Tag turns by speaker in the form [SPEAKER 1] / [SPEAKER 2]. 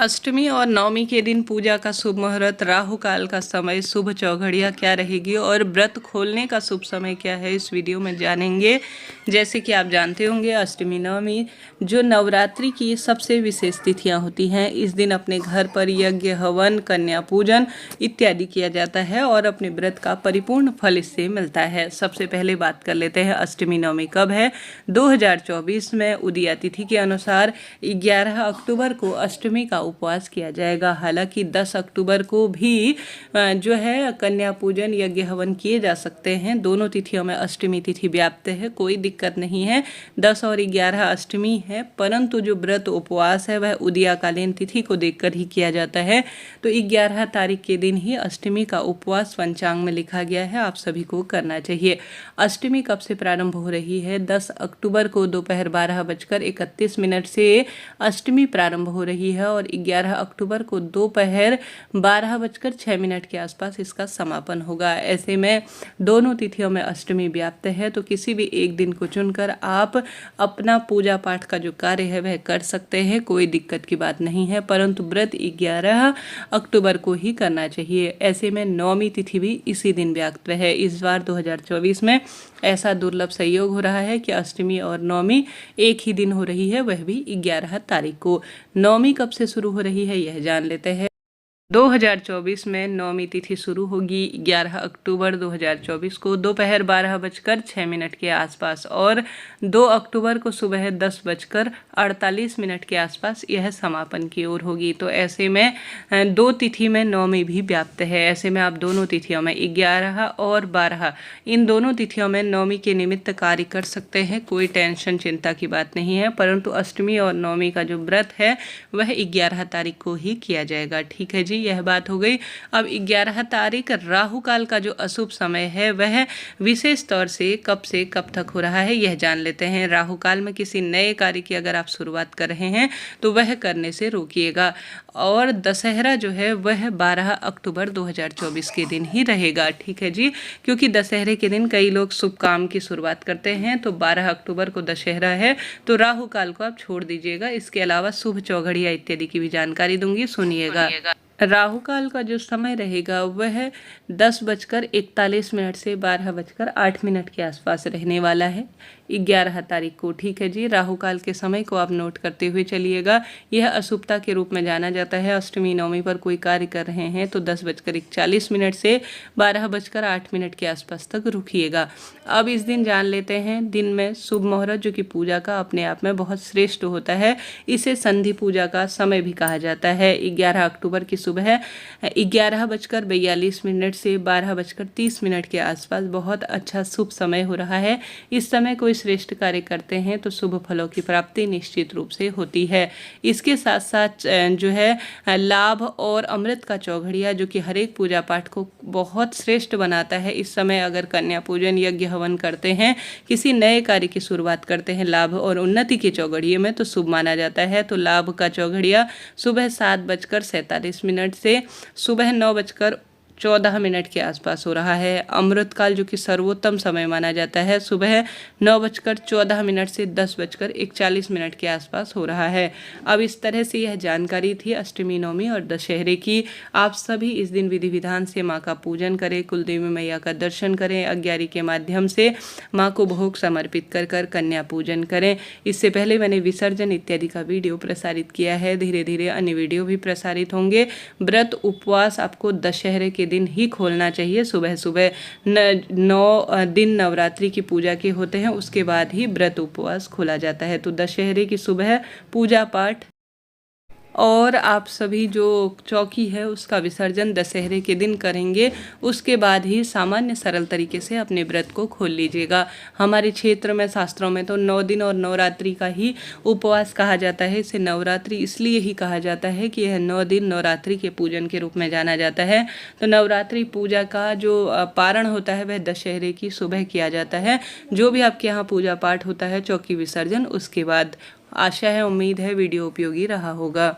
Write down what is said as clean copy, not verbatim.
[SPEAKER 1] अष्टमी और नवमी के दिन पूजा का शुभ मुहूर्त, राहु काल का समय, शुभ चौघड़िया क्या रहेगी और व्रत खोलने का शुभ समय क्या है, इस वीडियो में जानेंगे। जैसे कि आप जानते होंगे, अष्टमी नवमी जो नवरात्रि की सबसे विशेष तिथियां होती हैं। इस दिन अपने घर पर यज्ञ, हवन, कन्या पूजन इत्यादि किया जाता है और अपने व्रत का परिपूर्ण फल इससे मिलता है। सबसे पहले बात कर लेते हैं अष्टमी नवमी कब है। 2024 में उदया तिथि के अनुसार 11 अक्टूबर को अष्टमी का उपवास किया जाएगा। हालांकि 10 अक्टूबर को भी जो है कन्या पूजन, यज्ञ, हवन किए जा सकते हैं। दोनों तिथियों में अष्टमी तिथि व्याप्त है, कोई दिक्कत नहीं है। 10 और 11 अष्टमी है, परंतु जो व्रत उपवास है वह उदयाकालीन तिथि को देखकर ही किया जाता है। तो 11 तारीख के दिन ही अष्टमी का उपवास पंचांग में लिखा गया है, आप सभी को करना चाहिए। अष्टमी कब से प्रारंभ हो रही है? 10 अक्टूबर को दोपहर 12:31 से अष्टमी प्रारंभ हो रही है और 11 अक्टूबर को दोपहर 12:06 के आसपास इसका समापन होगा। ऐसे में दोनों तिथियों में अष्टमी व्याप्त है, तो किसी भी एक दिन को चुनकर आप अपना पूजा पाठ का जो कार्य है वह कर सकते हैं, कोई दिक्कत की बात नहीं है। परंतु व्रत 11 अक्टूबर को ही करना चाहिए। ऐसे में नवमी तिथि भी इसी दिन व्याप्त है। इस बार 2024 में ऐसा दुर्लभ संयोग हो रहा है कि अष्टमी और नवमी एक ही दिन हो रही है, वह भी 11 तारीख को। नवमी कब से शुरू हो रही है यह जान लेते हैं। 2024 में नवमी तिथि शुरू होगी 11 अक्टूबर 2024 को दोपहर 12:06 के आसपास और 2 अक्टूबर को सुबह 10:48 के आसपास यह समापन की ओर होगी। तो ऐसे में दो तिथि में नवमी भी व्याप्त है। ऐसे में आप दोनों तिथियों में 11 और 12 इन दोनों तिथियों में नवमी के निमित्त कार्य कर सकते हैं, कोई टेंशन चिंता की बात नहीं है। परंतु अष्टमी और नवमी का जो व्रत है वह 11 तारीख को ही किया जाएगा। ठीक है जी, यह बात हो गई। अब 11 तारीख राहु काल का जो अशुभ समय है वह विशेष तौर से कब तक हो रहा है यह जान लेते हैं। राहु काल में किसी नए कार्य की अगर आप शुरुआत कर रहे हैं तो वह करने से रोकिएगा। और दशहरा जो है वह 12 अक्टूबर 2024 के दिन ही रहेगा। ठीक है जी, क्योंकि दशहरे के दिन कई लोग शुभ काम की शुरुआत करते हैं, तो 12 अक्टूबर को दशहरा है, तो राहु काल को आप छोड़ दीजिएगा। इसके अलावा शुभ चौघड़िया इत्यादि की भी जानकारी दूंगी, सुनिएगा। राहु काल का जो समय रहेगा वह 10:41 से 12:08 के आसपास रहने वाला है 11 तारीख को। ठीक है जी, राहु काल के समय को आप नोट करते हुए चलिएगा। यह अशुभता के रूप में जाना जाता है। अष्टमी नवमी पर कोई कार्य कर रहे हैं तो 10:41 से 12:08 के आसपास तक रुकिएगा। अब इस दिन जान लेते हैं दिन में शुभ मुहूर्त, जो कि पूजा का अपने आप में बहुत श्रेष्ठ होता है। इसे संधि पूजा का समय भी कहा जाता है। 11 अक्टूबर की सुबह 11:42 से 12:30 के आसपास बहुत अच्छा शुभ समय हो रहा है। इस समय कोई श्रेष्ठ कार्य करते हैं तो शुभ फलों की प्राप्ति निश्चित रूप से होती है। इसके साथ साथ जो है लाभ और अमृत का चौघड़िया, जो कि हर एक पूजा पाठ को बहुत श्रेष्ठ बनाता है। इस समय अगर कन्या पूजन, यज्ञ, हवन करते हैं, किसी नए कार्य की शुरुआत करते हैं लाभ और उन्नति के चौघड़िए में, तो शुभ माना जाता है। तो लाभ का चौघड़िया सुबह 7:47 से सुबह 9:14 के आसपास हो रहा है। अमृत काल, जो कि सर्वोत्तम समय माना जाता है, सुबह 9:14 से 10:41 के आसपास हो रहा है। अब इस तरह से यह जानकारी थी अष्टमी, नवमी और दशहरे की। आप सभी इस दिन विधि विधान से माँ का पूजन करें, कुलदेवी मैया का दर्शन करें, अग्यारी के माध्यम से माँ को भोग समर्पित कर कन्या पूजन करें। इससे पहले मैंने विसर्जन इत्यादि का वीडियो प्रसारित किया है, धीरे धीरे अन्य वीडियो भी प्रसारित होंगे। व्रत उपवास आपको दशहरे के दिन ही खोलना चाहिए। सुबह सुबह 9 दिन नवरात्रि की पूजा के होते हैं, उसके बाद ही व्रत उपवास खोला जाता है। तो दशहरे की सुबह पूजा पाठ और आप सभी जो चौकी है उसका विसर्जन दशहरे के दिन करेंगे, उसके बाद ही सामान्य सरल तरीके से अपने व्रत को खोल लीजिएगा। हमारे क्षेत्र में शास्त्रों में तो 9 दिन और नवरात्रि का ही उपवास कहा जाता है। इसे नवरात्रि इसलिए ही कहा जाता है कि यह 9 दिन नवरात्रि के पूजन के रूप में जाना जाता है। तो नवरात्रि पूजा का जो पारण होता है वह दशहरे की सुबह किया जाता है। जो भी आपके यहाँ पूजा पाठ होता है, चौकी विसर्जन, उसके बाद। आशा है, उम्मीद है वीडियो उपयोगी रहा होगा।